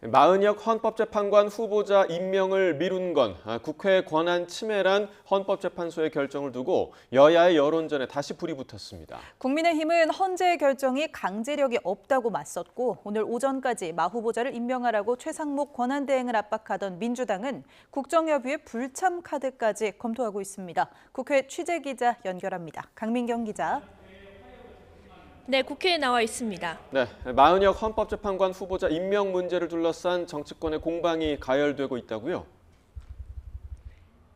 마은혁 헌법재판관 후보자 임명을 미룬 건 국회 권한 침해란 헌법재판소의 결정을 두고 여야의 여론전에 다시 불이 붙었습니다. 국민의힘은 헌재의 결정이 강제력이 없다고 맞섰고 오늘 오전까지 마 후보자를 임명하라고 최상목 권한대행을 압박하던 민주당은 국정협의회 불참 카드까지 검토하고 있습니다. 국회 취재기자 연결합니다. 강민경 기자. 네, 국회에 나와 있습니다. 네, 마은혁 헌법재판관 후보자 임명 문제를 둘러싼 정치권의 공방이 가열되고 있다고요?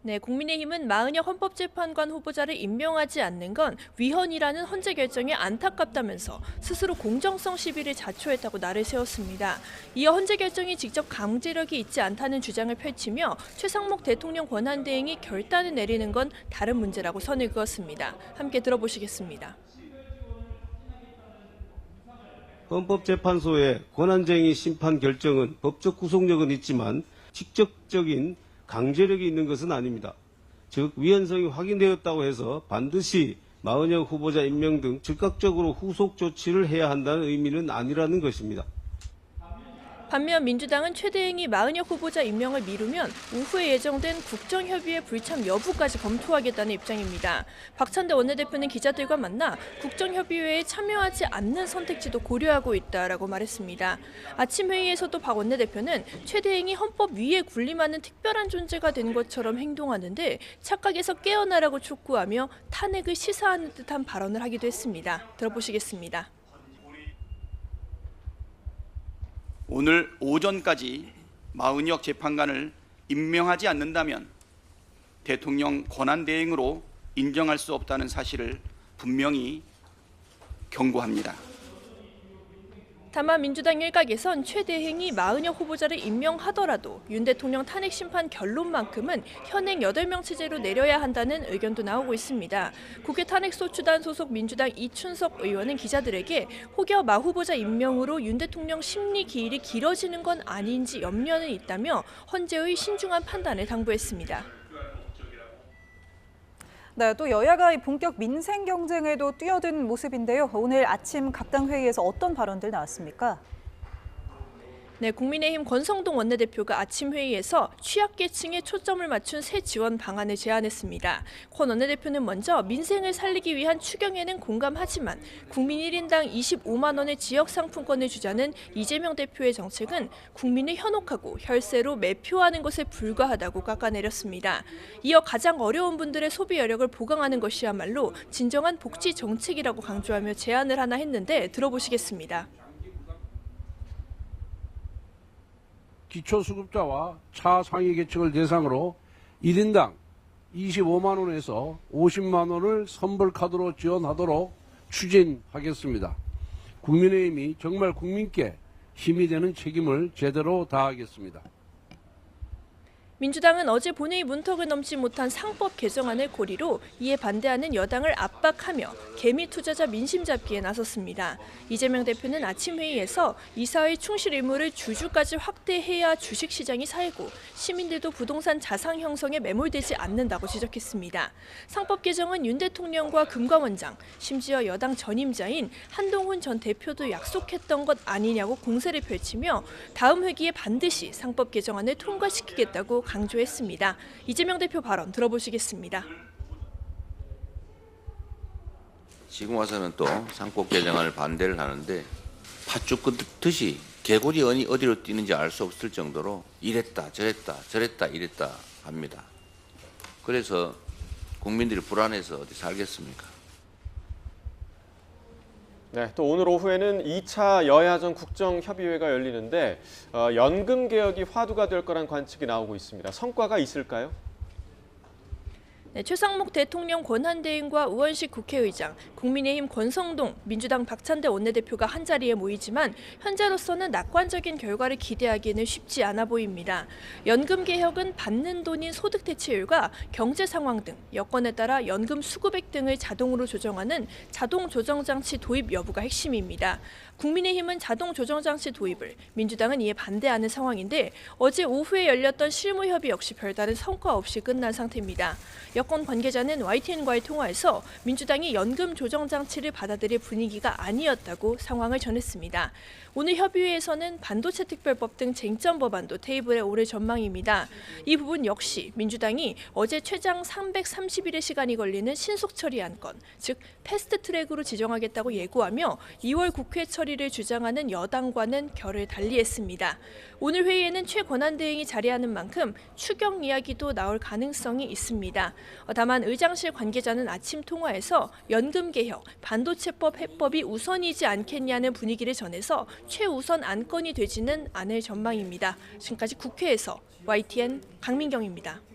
네, 국민의힘은 마은혁 헌법재판관 후보자를 임명하지 않는 건 위헌이라는 헌재 결정이 안타깝다면서 스스로 공정성 시비를 자초했다고 날을 세웠습니다. 이어 헌재 결정이 직접 강제력이 있지 않다는 주장을 펼치며 최상목 대통령 권한대행이 결단을 내리는 건 다른 문제라고 선을 그었습니다. 함께 들어보시겠습니다. 헌법재판소의 권한쟁의 심판 결정은 법적 구속력은 있지만 직접적인 강제력이 있는 것은 아닙니다. 즉 위헌성이 확인되었다고 해서 반드시 마은혁 후보자 임명 등 즉각적으로 후속 조치를 해야 한다는 의미는 아니라는 것입니다. 반면 민주당은 최 대행이 마은혁 후보자 임명을 미루면 오후에 예정된 국정협의회 불참 여부까지 검토하겠다는 입장입니다. 박찬대 원내대표는 기자들과 만나 국정협의회에 참여하지 않는 선택지도 고려하고 있다라고 말했습니다. 아침 회의에서도 박 원내대표는 최 대행이 헌법 위에 군림하는 특별한 존재가 된 것처럼 행동하는데 착각에서 깨어나라고 촉구하며 탄핵을 시사하는 듯한 발언을 하기도 했습니다. 들어보시겠습니다. 오늘 오전까지 마은혁 재판관을 임명하지 않는다면 대통령 권한대행으로 인정할 수 없다는 사실을 분명히 경고합니다. 다만 민주당 일각에선 최 대행이 마은혁 후보자를 임명하더라도 윤 대통령 탄핵 심판 결론만큼은 현행 8명 체제로 내려야 한다는 의견도 나오고 있습니다. 국회 탄핵소추단 소속 민주당 이춘석 의원은 기자들에게 혹여 마 후보자 임명으로 윤 대통령 심리 기일이 길어지는 건 아닌지 염려는 있다며 헌재의 신중한 판단을 당부했습니다. 네, 또 여야가 본격 민생 경쟁에도 뛰어든 모습인데요. 오늘 아침 각 당 회의에서 어떤 발언들 나왔습니까? 네, 국민의힘 권성동 원내대표가 아침 회의에서 취약계층에 초점을 맞춘 새 지원 방안을 제안했습니다. 권 원내대표는 먼저 민생을 살리기 위한 추경에는 공감하지만 국민 1인당 25만 원의 지역 상품권을 주자는 이재명 대표의 정책은 국민을 현혹하고 혈세로 매표하는 것에 불과하다고 깎아내렸습니다. 이어 가장 어려운 분들의 소비 여력을 보강하는 것이야말로 진정한 복지 정책이라고 강조하며 제안을 하나 했는데 들어보시겠습니다. 기초수급자와 차상위 계층을 대상으로 1인당 25만 원에서 50만 원을 선불카드로 지원하도록 추진하겠습니다. 국민의힘이 정말 국민께 힘이 되는 책임을 제대로 다하겠습니다. 민주당은 어제 본회의 문턱을 넘지 못한 상법 개정안을 고리로 이에 반대하는 여당을 압박하며 개미 투자자 민심 잡기에 나섰습니다. 이재명 대표는 아침 회의에서 이사의 충실 의무를 주주까지 확대해야 주식시장이 살고 시민들도 부동산 자산 형성에 매몰되지 않는다고 지적했습니다. 상법 개정은 윤 대통령과 금감원장, 심지어 여당 전임자인 한동훈 전 대표도 약속했던 것 아니냐고 공세를 펼치며 다음 회기에 반드시 상법 개정안을 통과시키겠다고 강조했습니다. 이재명 대표 발언 들어보시겠습니다. 지금 와서는 또 상법 개정안을 반대를 하는데 팥죽 긋듯이 개구리 어디로 뛰는지 알 수 없을 정도로 이랬다 저랬다 이랬다 합니다. 그래서 국민들이 불안해서 어디 살겠습니까? 네, 또 오늘 오후에는 2차 여야정 국정협의회가 열리는데 연금 개혁이 화두가 될 거란 관측이 나오고 있습니다. 성과가 있을까요? 네, 최상목 대통령 권한대행과 우원식 국회의장, 국민의힘 권성동, 민주당 박찬대 원내대표가 한자리에 모이지만 현재로서는 낙관적인 결과를 기대하기는 쉽지 않아 보입니다. 연금 개혁은 받는 돈인 소득 대체율과 경제 상황 등 여건에 따라 연금 수급액 등을 자동으로 조정하는 자동 조정 장치 도입 여부가 핵심입니다. 국민의힘은 자동 조정 장치 도입을, 민주당은 이에 반대하는 상황인데 어제 오후에 열렸던 실무협의 역시 별다른 성과 없이 끝난 상태입니다. 여권 관계자는 YTN과의 통화에서 민주당이 연금 조정 장치를 받아들일 분위기가 아니었다고 상황을 전했습니다. 오늘 협의회에서는 반도체 특별법 등 쟁점 법안도 테이블에 오를 전망입니다. 이 부분 역시 민주당이 어제 최장 330일의 시간이 걸리는 신속 처리 안건, 즉 패스트트랙으로 지정하겠다고 예고하며 2월 국회 처리를 주장하는 여당과는 결을 달리했습니다. 오늘 회의에는 최 권한대행이 자리하는 만큼 추경 이야기도 나올 가능성이 있습니다. 다만 의장실 관계자는 아침 통화에서 연금 개혁, 반도체법 해법이 우선이지 않겠냐는 분위기를 전해서 최우선 안건이 되지는 않을 전망입니다. 지금까지 국회에서 YTN 강민경입니다.